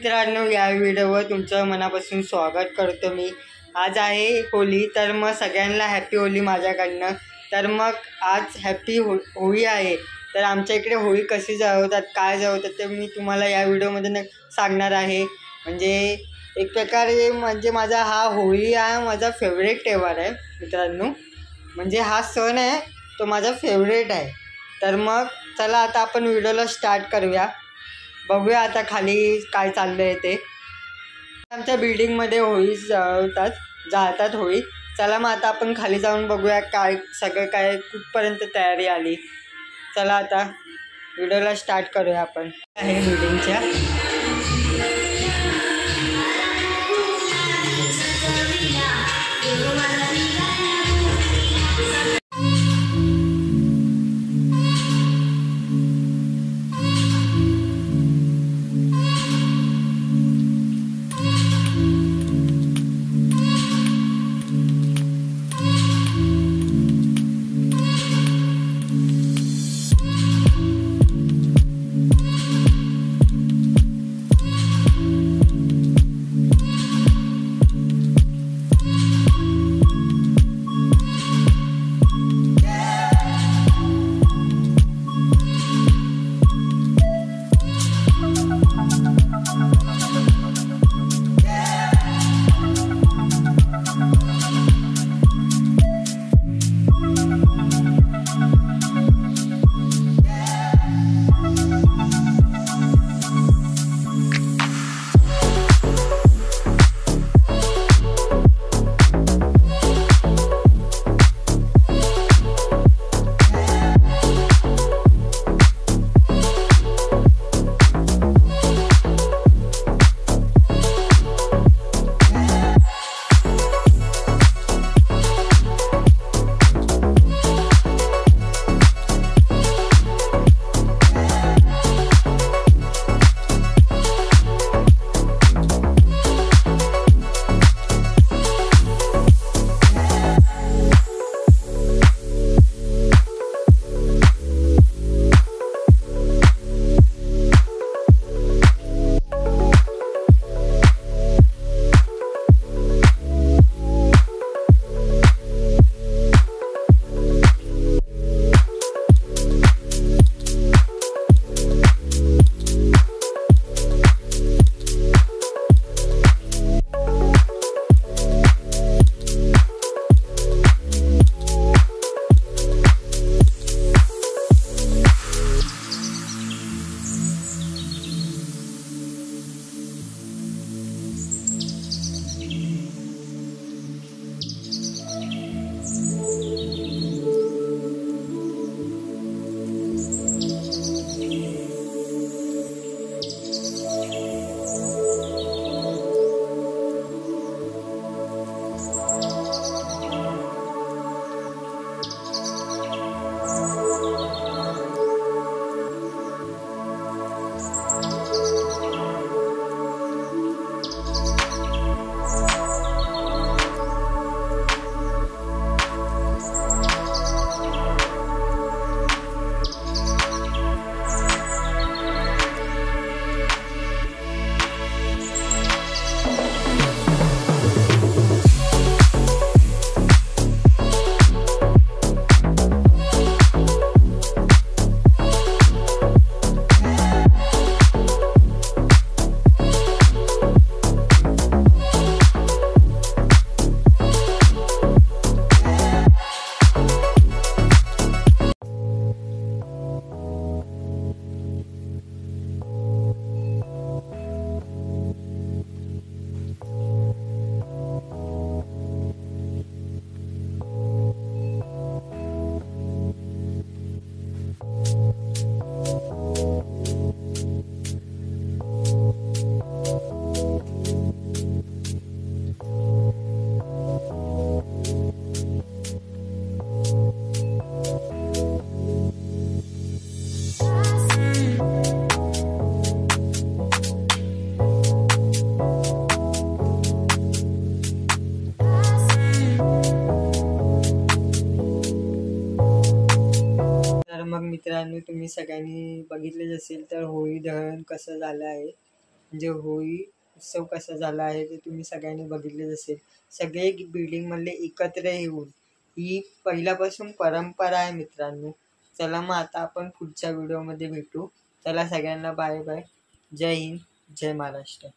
मित्रांनो, या व्हिडिओवर तुमचं मनापासून स्वागत करतो मी। आज आहे होली, तर मग सगळ्यांना हॅपी होली माझ्याकडनं। तर मग आज हॅपी होळी आहे। तर आमच्या इकडे होळी कशी जळवतात, काय जळवतात ते मी तुम्हाला या व्हिडिओमध्ये सांगणार आहे। म्हणजे एक प्रकारे म्हणजे माझा हा होळी हा माझा फेवरेट त्योहार आहे मित्रांनो। म्हणजे हा सण आहे तो माझा फेवरेट आहे। तर मग चला आता आपण व्हिडिओला स्टार्ट करूया। बघूया आता खाली काय चाललंय ते। आमच्या बिल्डिंगमध्ये होळी जाळतात होळी। चला मग आता आपण खाली जाऊन बघूया काय सगळं काय कुठपर्यंत तयारी आली। चला आता व्हिडिओला स्टार्ट करूया आपण। आहे बिल्डिंगच्या मग मित्रांनो, तुम्ही सगळ्यांनी बघितलेच असेल तर होळी दहन कसं झालं आहे। म्हणजे होळी उत्सव कसा झाला आहे ते तुम्ही सगळ्यांनी बघितलेच असेल. सगळे बिल्डिंगमधले एकत्र येऊन ही पहिल्यापासून परंपरा आहे मित्रांनो. चला मग आता आपण पुढच्या व्हिडिओमध्ये भेटू. चला सगळ्यांना बाय बाय. जय हिंद, जय महाराष्ट्र.